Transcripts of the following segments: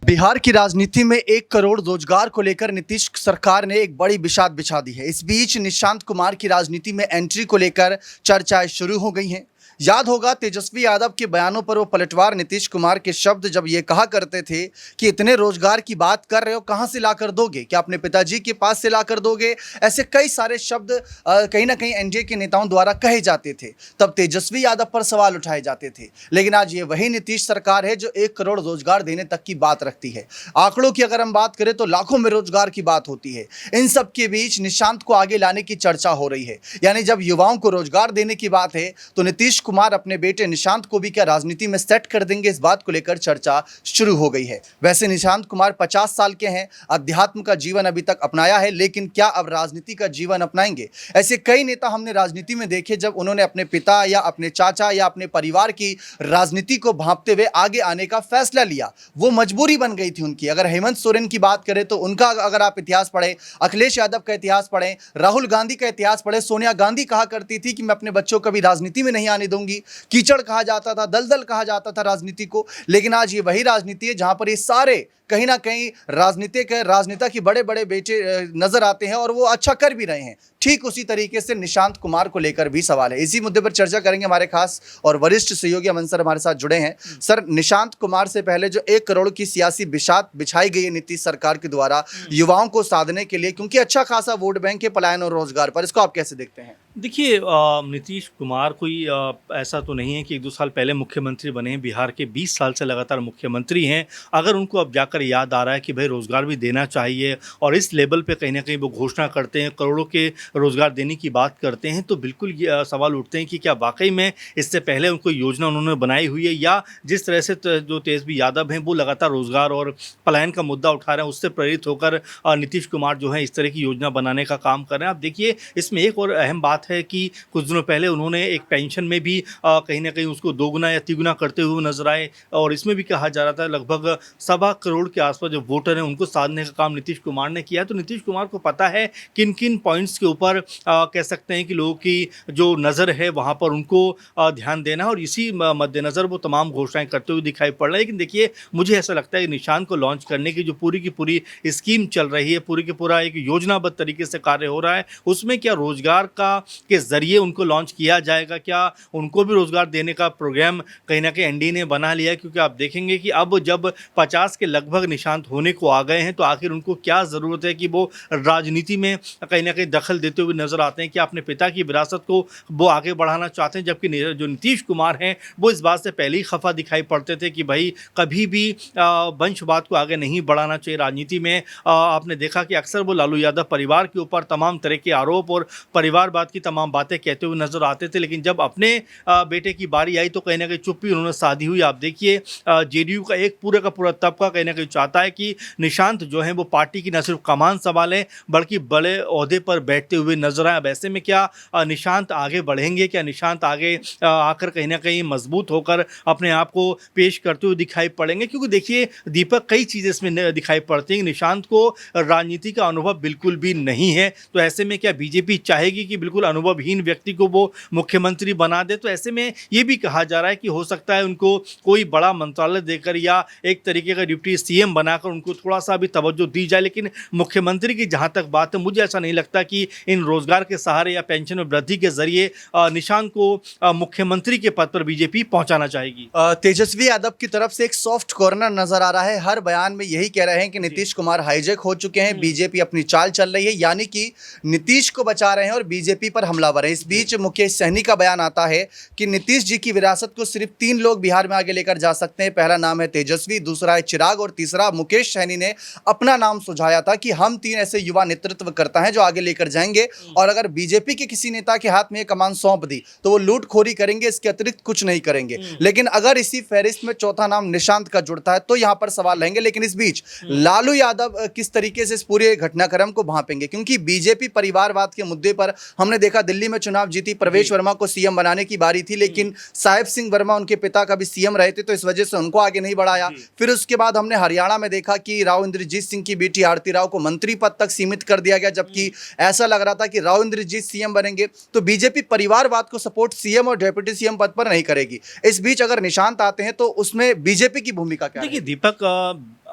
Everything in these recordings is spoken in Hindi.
बिहार की राजनीति में 1 करोड़ रोजगार को लेकर नीतीश सरकार ने एक बड़ी बिसात बिछा दी है। इस बीच निशांत कुमार की राजनीति में एंट्री को लेकर चर्चाएं शुरू हो गई हैं। याद होगा तेजस्वी यादव के बयानों पर वो पलटवार नीतीश कुमार के शब्द जब ये कहा करते थे कि इतने रोजगार की बात कर रहे हो, कहां से लाकर दोगे, क्या अपने पिताजी के पास से लाकर दोगे। ऐसे कई सारे शब्द कहीं ना कहीं एनडीए के नेताओं द्वारा कहे जाते थे। तब तेजस्वी यादव पर सवाल उठाए जाते थे। लेकिन आज ये वही नीतीश सरकार है जो 1 करोड़ रोजगार देने तक की बात रखती है। आंकड़ों की अगर हम बात करें तो लाखों में रोजगार की बात होती है। इन सब के बीच निशांत को आगे लाने की चर्चा हो रही है। यानी जब युवाओं को रोजगार देने की बात है तो नीतीश कुमार अपने बेटे निशांत को भी क्या राजनीति में सेट कर देंगे, इस बात को लेकर चर्चा शुरू हो गई है। वैसे निशांत कुमार 50 साल के हैं, अध्यात्म का जीवन अभी तक अपनाया है, लेकिन क्या अब राजनीति का जीवन अपनाएंगे। ऐसे कई नेता हमने राजनीति में देखे जब उन्होंने अपने पिता या अपने चाचा या अपने परिवार की राजनीति को भांपते हुए आगे आने का फैसला लिया। वो मजबूरी बन गई थी उनकी। अगर हेमंत सोरेन की बात करें तो उनका अगर आप इतिहास पढ़ें, अखिलेश यादव का इतिहास पढ़ें, राहुल गांधी का इतिहास पढ़ें, सोनिया गांधी कहा करती थी कि मैं अपने बच्चों को भी राजनीति में नहीं आने दूंगी। कीचड़ कहा जाता था, दलदल कहा जाता था राजनीति को। लेकिन आज ये वही राजनीति है जहां पर ये सारे कहीं ना कहीं राजनेता की बड़े बड़े बेटे नजर आते हैं और वो अच्छा कर भी रहे हैं। ठीक उसी तरीके से निशांत कुमार को लेकर भी सवाल है। इसी मुद्दे पर चर्चा करेंगे। हमारे खास और वरिष्ठ सहयोगी अमन सर हमारे साथ जुड़े हैं। सर, निशांत कुमार से पहले जो 1 करोड़ की सियासी बिसात बिछाई गई है नीतीश सरकार के द्वारा युवाओं को साधने के लिए, क्योंकि अच्छा खासा वोट बैंक है पलायन और रोजगार पर, इसको आप कैसे देखते हैं? देखिए, नीतीश कुमार कोई ऐसा तो नहीं है कि 1-2 साल पहले मुख्यमंत्री बने हैं। बिहार के 20 साल से लगातार मुख्यमंत्री हैं। अगर उनको अब जाकर याद आ रहा है कि भाई रोज़गार भी देना चाहिए और इस लेवल पे कहीं ना कहीं वो घोषणा करते हैं, करोड़ों के रोज़गार देने की बात करते हैं, तो बिल्कुल ये सवाल उठते हैं कि क्या वाकई में इससे पहले उनको योजना उन्होंने बनाई हुई है, या जिस तरह से जो तेजस्वी यादव हैं वो लगातार रोज़गार और पलायन का मुद्दा उठा रहे हैं, उससे प्रेरित होकर नीतीश कुमार जो है इस तरह की योजना बनाने का काम कर रहे हैं। आप देखिए, इसमें एक और अहम बात है कि कुछ दिनों पहले उन्होंने एक पेंशन में भी कहीं ना कहीं उसको 2 गुना या 3 गुना करते हुए नजर आए, और इसमें भी कहा जा रहा था लगभग 1.25 करोड़ के आसपास जो वोटर हैं उनको साधने का काम नीतीश कुमार ने किया। तो नीतीश कुमार को पता है किन किन पॉइंट्स के ऊपर कह सकते हैं कि लोगों की जो नज़र है वहाँ पर उनको ध्यान देना, और इसी मद्देनज़र वो तमाम घोषणाएं करते हुए दिखाई पड़ रहे हैं। लेकिन देखिए, मुझे ऐसा लगता है कि निशांत को लॉन्च करने की जो पूरी की पूरी स्कीम चल रही है, पूरी की पूरा एक योजनाबद्ध तरीके से कार्य हो रहा है, उसमें क्या रोजगार का के जरिए उनको लॉन्च किया जाएगा, क्या उनको भी रोजगार देने का प्रोग्राम कहीं ना कहीं एनडीए ने बना लिया है। क्योंकि आप देखेंगे कि अब जब 50 के लगभग निशांत होने को आ गए हैं तो आखिर उनको क्या ज़रूरत है कि वो राजनीति में कहीं ना कहीं दखल देते हुए नजर आते हैं, कि अपने पिता की विरासत को वो आगे बढ़ाना चाहते हैं। जबकि जो नीतीश कुमार हैं वो इस बात से पहले ही खफा दिखाई पड़ते थे कि भाई कभी भी वंशवाद को आगे नहीं बढ़ाना चाहिए राजनीति में। आपने देखा कि अक्सर वो लालू यादव परिवार के ऊपर तमाम तरह के आरोप और परिवारवाद की तमाम बातें कहते हुए नजर आते थे, लेकिन जब अपने बेटे की बारी आई तो कहीं ना कहीं चुप्पी उन्होंने साधी हुई। आप देखिए, जेडीयू का एक पूरा का पूरा तबका कहीं ना कहीं चाहता है कि निशांत जो है वो पार्टी की न सिर्फ कमान संभालें बल्कि बड़े ओहदे पर बैठते हुए नजर आए। अब ऐसे में क्या निशांत आगे बढ़ेंगे, क्या निशांत आगे आकर कहीं ना कहीं मजबूत होकर अपने आप को पेश करते हुए दिखाई पड़ेंगे? क्योंकि देखिए दीपक, कई चीज़ें इसमें दिखाई पड़ती हैं। निशांत को राजनीति का अनुभव बिल्कुल भी नहीं है, तो ऐसे में क्या बीजेपी चाहेगी कि बिल्कुल अनुभवहीन व्यक्ति को वो मुख्यमंत्री बना दे? तो ऐसे में ये भी कहा जा रहा है कि हो सकता है उनको कोई बड़ा मंत्रालय देकर या एक तरीके का डिप्टी सीएम बनाकर उनको थोड़ा सा भी तवज्जो दी जाए। लेकिन मुख्यमंत्री की जहां तक बात है, मुझे ऐसा नहीं लगता कि इन रोजगार के सहारे या पेंशन में वृद्धि के जरिए निशांत को मुख्यमंत्री के पद पर बीजेपी पहुंचाना चाहेगी। तेजस्वी यादव की तरफ से एक सॉफ्ट कॉर्नर नजर आ रहा है। हर बयान में यही कह रहे हैं कि नीतीश कुमार हाईजैक हो चुके हैं, बीजेपी अपनी चाल चल रही है, यानी कि नीतीश को बचा रहे हैं और बीजेपी पर हमलावर है। इस बीच मुकेश सहनी का बयान आता है कि नीतीश जी की विरासत को सिर्फ 3 लोग बिहार में आगे लेकर जा सकते हैं। पहला नाम है तेजस्वी, दूसरा है चिराग और तीसरा मुकेश सहनी ने अपना नाम सुझाया था कि हम 3 ऐसे युवा नेतृत्व करता है जो आगे लेकर जाएंगे, और अगर बीजेपी के किसी नेता के हाथ में ये कमान सौंप दी तो वो लूटखोरी करेंगे, इसके अतिरिक्त कुछ नहीं करेंगे। लेकिन अगर इसी फहरिस्त में चौथा नाम निशांत का जुड़ता है तो यहां पर सवाल रहेंगे। लेकिन इस बीच लालू यादव किस तरीके से इस पूरे घटनाक्रम को भांपेंगे, क्योंकि बीजेपी परिवारवाद के मुद्दे पर हमने देखा दिल्ली में चुनाव जीती, प्रवेश वर्मा को सीएम बनाने की बारी थी, लेकिन साहिब सिंह वर्मा उनके पिता का भी सीएम रहे थे तो इस वजह से उनको आगे नहीं बढ़ाया। फिर उसके बाद हमने हरियाणा में देखा कि राव इंद्रजीत सिंह की बेटी आरती राव को मंत्री पद तक सीमित कर दिया गया, जबकि ऐसा लग रहा था कि राव इंद्रजीत सीएम बनेंगे। तो बीजेपी परिवारवाद को सपोर्ट सीएम और डेप्यूटी सीएम पद पर नहीं करेगी। इस बीच अगर निशांत आते हैं तो उसमें बीजेपी की भूमिका क्या है? देखिए दीपक,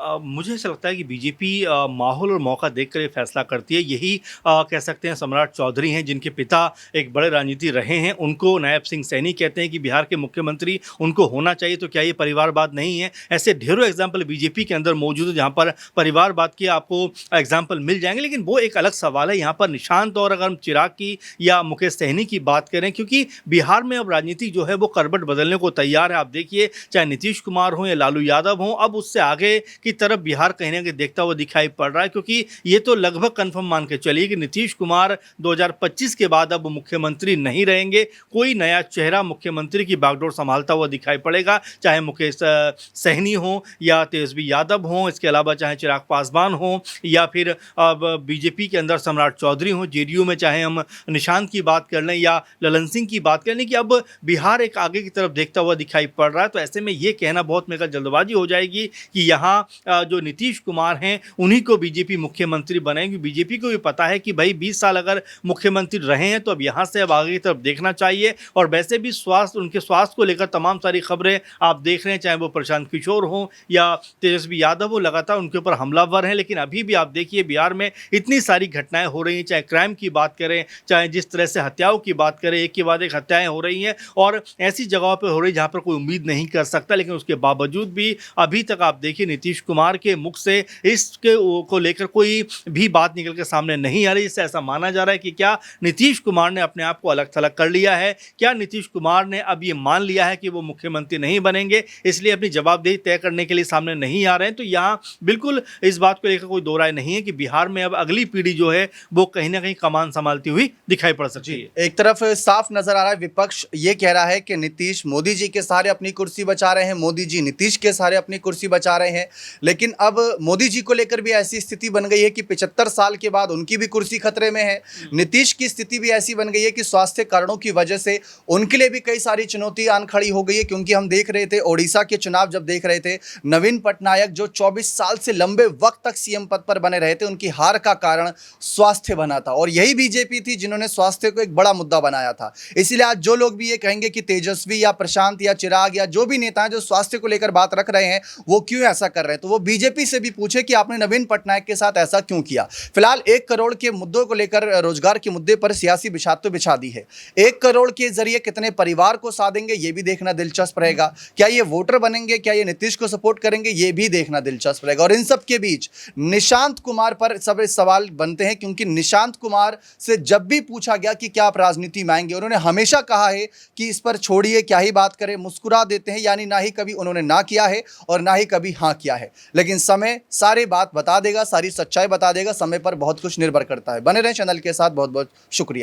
मुझे ऐसा लगता है कि बीजेपी माहौल और मौका देखकर ये फैसला करती है। यही कह सकते हैं सम्राट चौधरी हैं जिनके पिता एक बड़े राजनीति रहे हैं, उनको नायब सिंह सैनी कहते हैं कि बिहार के मुख्यमंत्री उनको होना चाहिए, तो क्या ये परिवारवाद नहीं है? ऐसे ढेरों एग्जाम्पल बीजेपी के अंदर मौजूद है जहाँ पर परिवारवाद के आपको एग्जाम्पल मिल जाएंगे, लेकिन वो एक अलग सवाल है। यहाँ पर निशांत और अगर हम चिराग की या मुकेश सहनी की बात करें, क्योंकि बिहार में अब राजनीति जो है वो करवट बदलने को तैयार है। आप देखिए, चाहे नीतीश कुमार हो या लालू यादव हो, अब उससे आगे की तरफ बिहार कहीं ना कहीं देखता हुआ दिखाई पड़ रहा है, क्योंकि ये तो लगभग कंफर्म मान के चलिए कि नीतीश कुमार 2025 के बाद अब मुख्यमंत्री नहीं रहेंगे। कोई नया चेहरा मुख्यमंत्री की बागडोर संभालता हुआ दिखाई पड़ेगा, चाहे मुकेश सहनी हो या तेजस्वी यादव हो, इसके अलावा चाहे चिराग पासवान हो या फिर अब बीजेपी के अंदर सम्राट चौधरी हो, जेडीयू में चाहे हम निशांत की बात कर लें या ललन सिंह की बात कर लें, कि अब बिहार एक आगे की तरफ देखता हुआ दिखाई पड़ रहा है। तो ऐसे में ये कहना बहुत मेरे जल्दबाजी हो जाएगी कि यहाँ जो नीतीश कुमार हैं उन्हीं को बीजेपी मुख्यमंत्री बनाएंगे। बीजेपी को भी पता है कि भाई 20 साल अगर मुख्यमंत्री रहे हैं तो अब यहाँ से अब आगे की तरफ देखना चाहिए। और वैसे भी उनके स्वास्थ्य को लेकर तमाम सारी खबरें आप देख रहे हैं, चाहे वो प्रशांत किशोर हो या तेजस्वी यादव हो, लगातार उनके ऊपर हमलावर हैं। लेकिन अभी भी आप देखिए बिहार में इतनी सारी घटनाएं हो रही हैं, चाहे क्राइम की बात करें, चाहे जिस तरह से हत्याओं की बात करें, एक के बाद एक हत्याएं हो रही हैं और ऐसी जगहों पर हो रही जहाँ पर कोई उम्मीद नहीं कर सकता। लेकिन उसके बावजूद भी अभी तक आप देखिए नीतीश कुमार के मुख से इसके को लेकर कोई भी बात निकल के सामने नहीं आ रही। इससे ऐसा माना जा रहा है कि क्या नीतीश कुमार ने अपने आप को अलग थलग कर लिया है, क्या नीतीश कुमार ने अब ये मान लिया है कि वो मुख्यमंत्री नहीं बनेंगे, इसलिए अपनी जवाबदेही तय करने के लिए सामने नहीं आ रहे हैं। तो यहाँ बिल्कुल इस बात को लेकर कोई दो राय नहीं है कि बिहार में अब अगली पीढ़ी जो है वो कहीं ना कहीं कमान संभालती हुई दिखाई पड़ सकती है। एक तरफ साफ नजर आ रहा है, विपक्ष ये कह रहा है कि नीतीश मोदी जी के सहारे अपनी कुर्सी बचा रहे हैं, मोदी जी नीतीश के सहारे अपनी कुर्सी बचा रहे हैं। लेकिन अब मोदी जी को लेकर भी ऐसी स्थिति बन गई है कि 75 साल के बाद उनकी भी कुर्सी खतरे में है। नीतीश की स्थिति भी ऐसी बन गई है कि स्वास्थ्य कारणों की वजह से उनके लिए भी कई सारी चुनौती आन खड़ी हो गई है। क्योंकि हम देख रहे थे ओडिशा के चुनाव जब देख रहे थे, नवीन पटनायक जो 24 साल से लंबे वक्त तक सीएम पद पर बने रहे थे, उनकी हार का कारण स्वास्थ्य बना था और यही बीजेपी थी जिन्होंने स्वास्थ्य को एक बड़ा मुद्दा बनाया था। इसीलिए आज जो लोग भी ये कहेंगे कि तेजस्वी या प्रशांत या चिराग या जो भी नेता हैं जो स्वास्थ्य को लेकर बात रख रहे हैं वो क्यों ऐसा कर रहे हैं, तो वो बीजेपी से भी पूछे कि आपने नवीन पटनायक के साथ ऐसा क्यों किया। फिलहाल 1 करोड़ के मुद्दों को लेकर, रोजगार के मुद्दे पर सियासी बिछात तो बिछा दी है। 1 करोड़ के जरिए कितने परिवार को साधेंगे ये भी देखना दिलचस्प रहेगा। क्या ये वोटर बनेंगे, क्या ये नीतीश को सपोर्ट करेंगे, ये भी देखना दिलचस्प रहेगा। और इन सब के बीच निशांत कुमार पर सब सवाल बनते हैं, क्योंकि निशांत कुमार से जब भी पूछा गया कि क्या आप राजनीति में आएंगे, उन्होंने हमेशा कहा है कि इस पर छोड़िए, क्या ही बात करें, मुस्कुरा देते हैं। यानी ना ही कभी उन्होंने ना किया है और ना ही कभी हाँ किया है। लेकिन समय सारी बात बता देगा, सारी सच्चाई बता देगा। समय पर बहुत कुछ निर्भर करता है। बने रहें चैनल के साथ। बहुत बहुत शुक्रिया।